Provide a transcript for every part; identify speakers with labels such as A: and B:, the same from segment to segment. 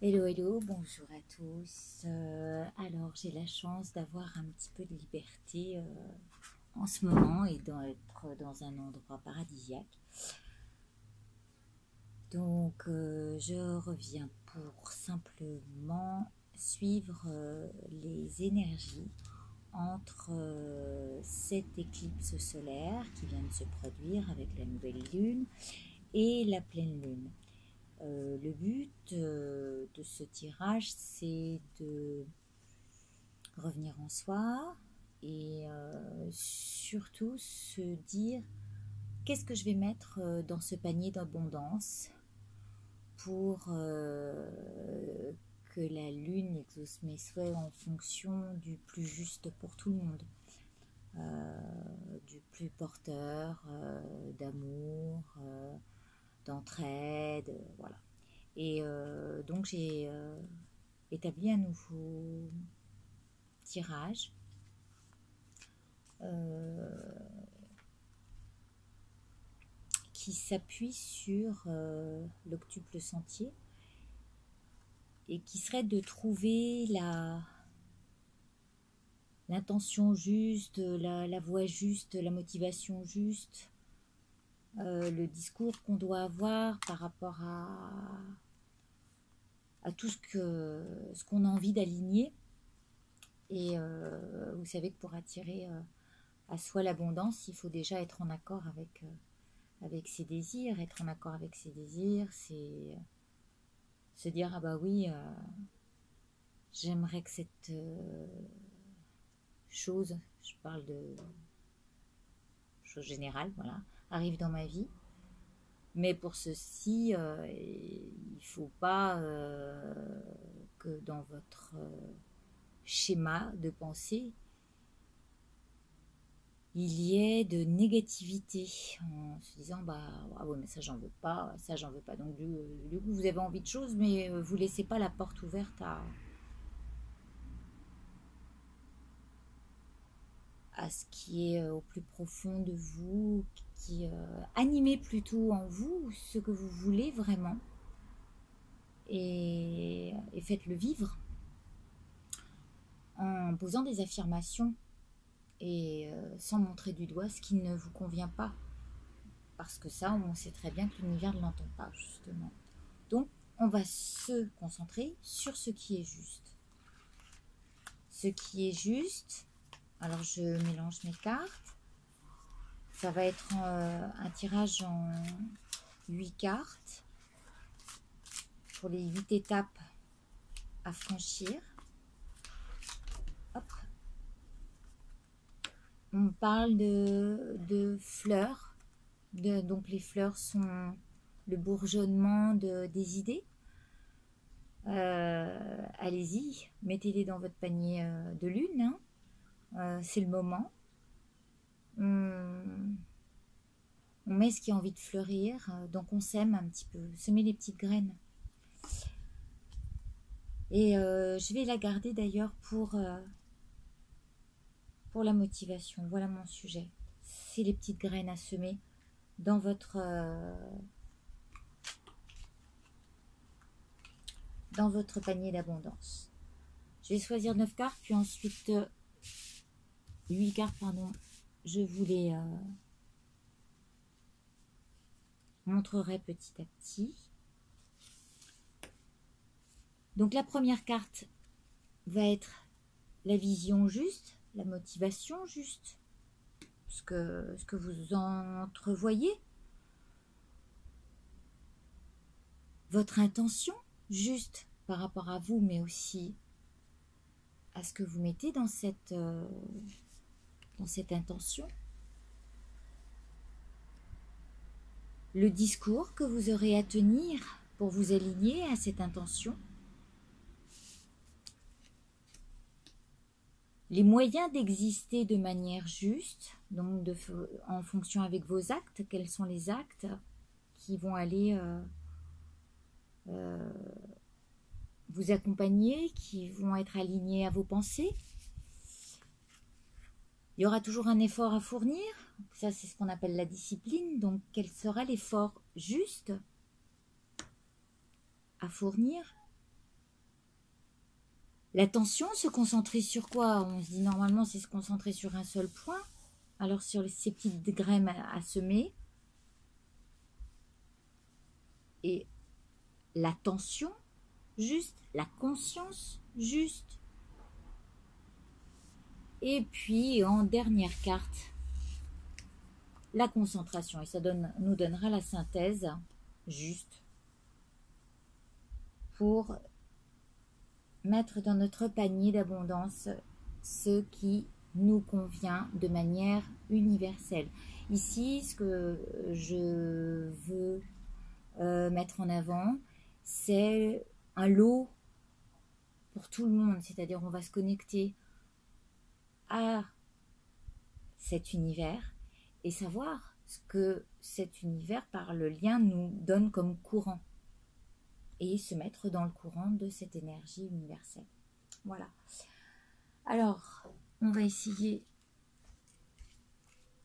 A: Hello, hello, bonjour à tous. Alors, j'ai la chance d'avoir un petit peu de liberté en ce moment et d'être dans un endroit paradisiaque. Donc, je reviens pour simplement suivre les énergies entre cette éclipse solaire qui vient de se produire avec la nouvelle lune et la pleine lune. Le but de ce tirage, c'est de revenir en soi et surtout se dire qu'est-ce que je vais mettre dans ce panier d'abondance pour que la lune exauce mes souhaits en fonction du plus juste pour tout le monde, du plus porteur d'amour, d'entraide, voilà. Et donc j'ai établi un nouveau tirage qui s'appuie sur l'octuple sentier et qui serait de trouver l'intention juste, la voix juste, la motivation juste, le discours qu'on doit avoir par rapport à tout ce qu'on a envie d'aligner. Et vous savez que pour attirer à soi l'abondance, il faut déjà être en accord avec ses désirs. Être en accord avec ses désirs, c'est se dire ah bah oui, j'aimerais que cette chose, je parle de chose générale, voilà, arrive dans ma vie. Mais pour ceci, il ne faut pas que dans votre schéma de pensée, il y ait de négativité en se disant bah ah ouais mais ça j'en veux pas, ça j'en veux pas. Donc du coup vous avez envie de choses mais vous laissez pas la porte ouverte à ce qui est au plus profond de vous, qui animez plutôt en vous ce que vous voulez vraiment et faites-le vivre en posant des affirmations et sans montrer du doigt ce qui ne vous convient pas. Parce que ça, on sait très bien que l'univers ne l'entend pas, justement. Donc, on va se concentrer sur ce qui est juste. Ce qui est juste, alors je mélange mes cartes. Ça va être un tirage en 8 cartes pour les 8 étapes à franchir. Hop. On parle de fleurs. Donc les fleurs sont le bourgeonnement des idées. Allez-y, mettez-les dans votre panier de lune, hein. C'est le moment. On met ce qui a envie de fleurir, donc on sème un petit peu, semer les petites graines. Et je vais la garder d'ailleurs pour la motivation. Voilà mon sujet. C'est les petites graines à semer dans votre panier d'abondance. Je vais choisir 9 cartes, puis ensuite 8 cartes, pardon. Je vous les montrerai petit à petit. Donc la première carte va être la vision juste, la motivation juste, ce que vous entrevoyez, votre intention juste par rapport à vous, mais aussi à ce que vous mettez dans cette intention. Le discours que vous aurez à tenir pour vous aligner à cette intention. Les moyens d'exister de manière juste, donc en fonction avec vos actes, quels sont les actes qui vont aller vous accompagner, qui vont être alignés à vos pensées. Il y aura toujours un effort à fournir, ça c'est ce qu'on appelle la discipline, donc quel sera l'effort juste à fournir L'attention, se concentrer sur quoi? On se dit normalement c'est se concentrer sur un seul point. Alors sur ces petites graines à semer. Et l'attention, juste, la conscience, juste. Et puis en dernière carte, la concentration. Et ça nous donnera la synthèse juste pour mettre dans notre panier d'abondance ce qui nous convient de manière universelle. Ici, ce que je veux mettre en avant, c'est un lot pour tout le monde, c'est-à-dire on va se connecter à cet univers et savoir ce que cet univers par le lien nous donne comme courant et se mettre dans le courant de cette énergie universelle. Voilà. Alors, on va essayer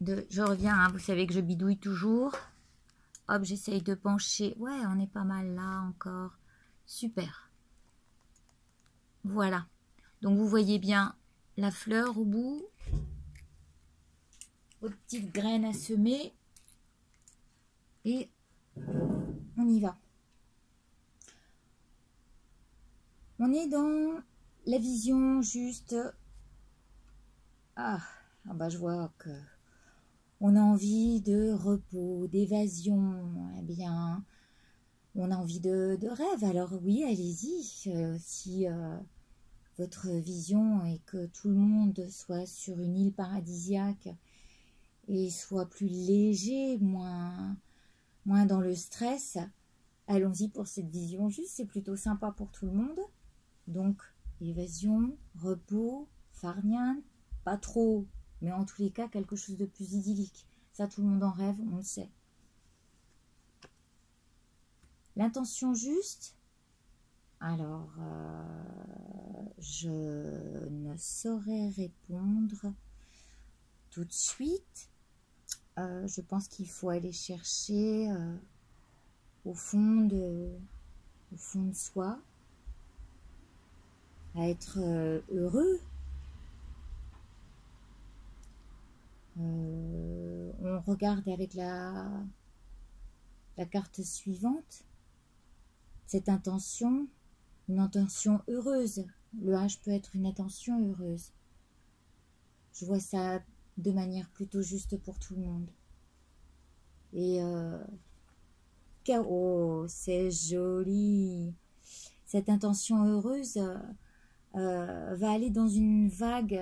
A: de... Je reviens, hein, vous savez que je bidouille toujours. Hop, j'essaye de pencher. Ouais, on est pas mal là encore. Super. Voilà. Donc, vous voyez bien la fleur au bout. Aux petites graines à semer. Et on y va. On est dans la vision juste... Ah bah je vois que on a envie de repos, d'évasion. Eh bien, on a envie de rêve. Alors oui, allez-y. Si votre vision est que tout le monde soit sur une île paradisiaque et soit plus léger, moins dans le stress, allons-y pour cette vision juste. C'est plutôt sympa pour tout le monde. Donc, évasion, repos, farniente, pas trop, mais en tous les cas, quelque chose de plus idyllique. Ça, tout le monde en rêve, on le sait. L'intention juste, alors, je ne saurais répondre tout de suite. Je pense qu'il faut aller chercher au fond de soi, à être heureux. On regarde avec la carte suivante cette intention, une intention heureuse. Le H peut être une intention heureuse. Je vois ça de manière plutôt juste pour tout le monde. Et oh, c'est joli. Cette intention heureuse va aller dans une vague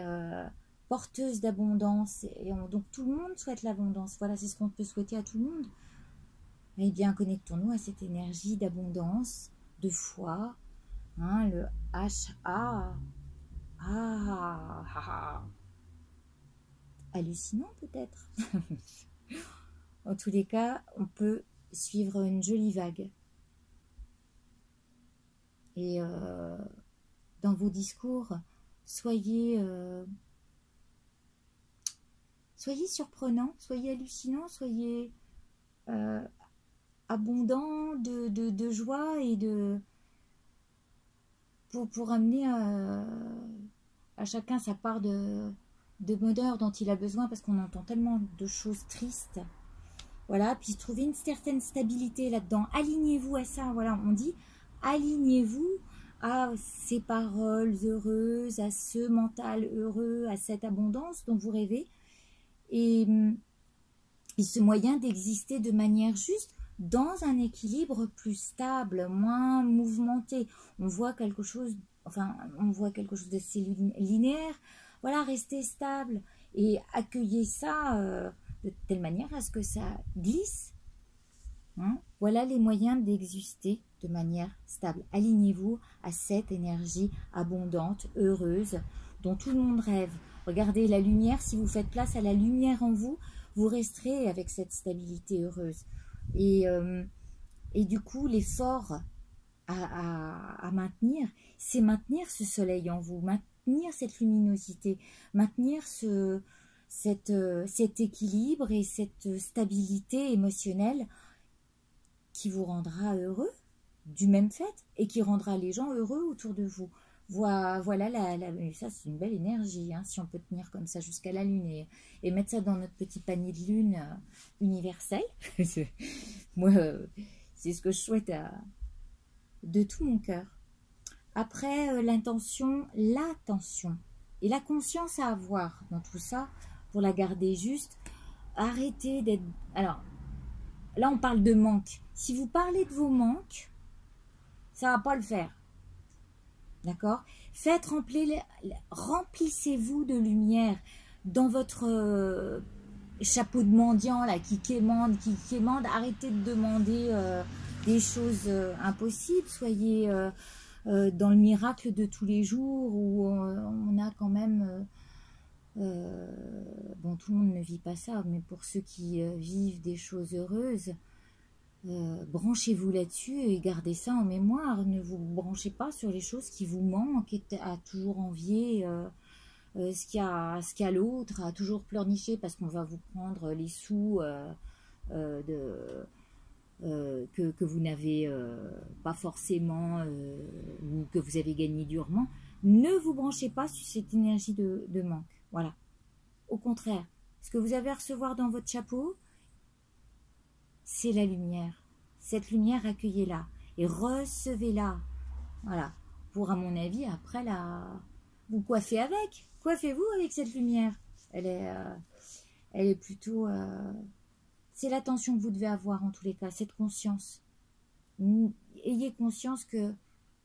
A: porteuse d'abondance. Et donc tout le monde souhaite l'abondance. Voilà, c'est ce qu'on peut souhaiter à tout le monde. Eh bien, connectons-nous à cette énergie d'abondance, de foi. Hein, le H-A. Hallucinant peut-être. En tous les cas, on peut suivre une jolie vague. Et dans vos discours, soyez surprenants, soyez hallucinants, soyez abondants de joie et pour amener à chacun sa part de bonheur dont il a besoin, parce qu'on entend tellement de choses tristes. Voilà, puis trouver une certaine stabilité là-dedans. Alignez-vous à ça. Voilà, on dit alignez-vous à ces paroles heureuses, à ce mental heureux, à cette abondance dont vous rêvez. Et ce moyen d'exister de manière juste dans un équilibre plus stable, moins mouvementé. On voit quelque chose, d'assez linéaire. Voilà, restez stable et accueillez ça de telle manière à ce que ça glisse. Hein? Voilà les moyens d'exister de manière stable. Alignez-vous à cette énergie abondante, heureuse, dont tout le monde rêve. Regardez la lumière, si vous faites place à la lumière en vous, vous resterez avec cette stabilité heureuse. Et du coup, l'effort à maintenir, c'est maintenir ce soleil en vous, maintenir cette luminosité, maintenir cet équilibre et cette stabilité émotionnelle qui vous rendra heureux du même fait et qui rendra les gens heureux autour de vous. Voilà, ça c'est une belle énergie, hein, si on peut tenir comme ça jusqu'à la lune et mettre ça dans notre petit panier de lune universel. Moi, c'est ce que je souhaite de tout mon cœur. Après, l'attention et la conscience à avoir dans tout ça, pour la garder juste, arrêtez d'être... Alors, là on parle de manque. Si vous parlez de vos manques, ça va pas le faire. D'accord? Remplissez-vous de lumière dans votre chapeau de mendiant là, qui quémande. Arrêtez de demander des choses impossibles. Soyez dans le miracle de tous les jours où on a quand même... bon, tout le monde ne vit pas ça, mais pour ceux qui vivent des choses heureuses, branchez-vous là-dessus et gardez ça en mémoire. Ne vous branchez pas sur les choses qui vous manquent et à toujours envier ce qu'il y a l'autre, à toujours pleurnicher parce qu'on va vous prendre les sous que vous n'avez pas forcément ou que vous avez gagné durement. Ne vous branchez pas sur cette énergie de manque. Voilà. Au contraire, ce que vous avez à recevoir dans votre chapeau, c'est la lumière. Cette lumière, accueillez-la et recevez-la. Voilà. Pour, à mon avis, après, vous coiffez avec. Coiffez-vous avec cette lumière. Elle est plutôt... c'est l'attention que vous devez avoir en tous les cas, cette conscience. Ayez conscience qu'il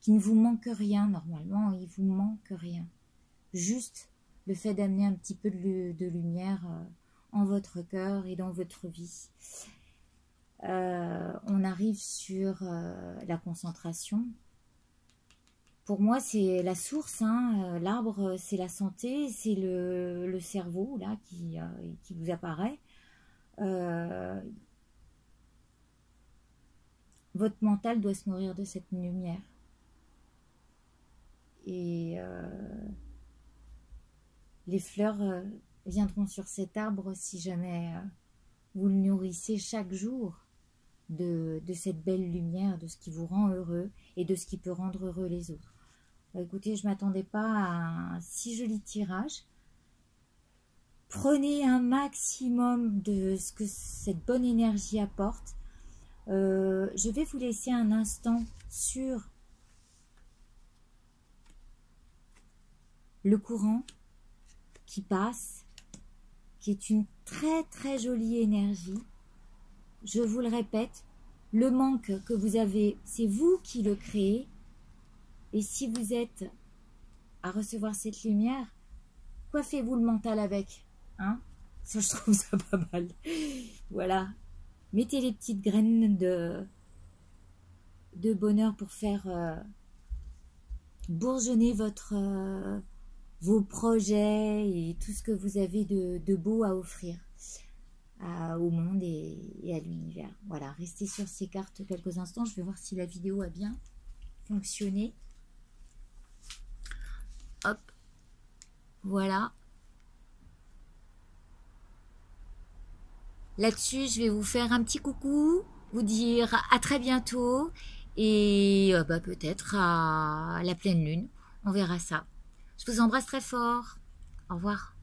A: ne vous manque rien normalement, il ne vous manque rien. Juste le fait d'amener un petit peu de lumière en votre cœur et dans votre vie. On arrive sur la concentration. Pour moi, c'est la source, hein. L'arbre, c'est la santé, c'est le cerveau là qui vous apparaît. Votre mental doit se nourrir de cette lumière. Et les fleurs viendront sur cet arbre si jamais vous le nourrissez chaque jour de cette belle lumière, de ce qui vous rend heureux et de ce qui peut rendre heureux les autres. Écoutez, je ne m'attendais pas à un si joli tirage. Prenez un maximum de ce que cette bonne énergie apporte. Je vais vous laisser un instant sur le courant qui passe, qui est une très très jolie énergie. Je vous le répète, le manque que vous avez, c'est vous qui le créez. Et si vous êtes à recevoir cette lumière, coiffez-vous le mental avec. Hein, ça, je trouve ça pas mal. Voilà. Mettez les petites graines de bonheur pour faire bourgeonner vos projets et tout ce que vous avez de beau à offrir au monde et à l'univers. Voilà, restez sur ces cartes quelques instants. Je vais voir si la vidéo a bien fonctionné. Hop, voilà. Là-dessus, je vais vous faire un petit coucou, vous dire à très bientôt et peut-être à la pleine lune. On verra ça. Je vous embrasse très fort. Au revoir.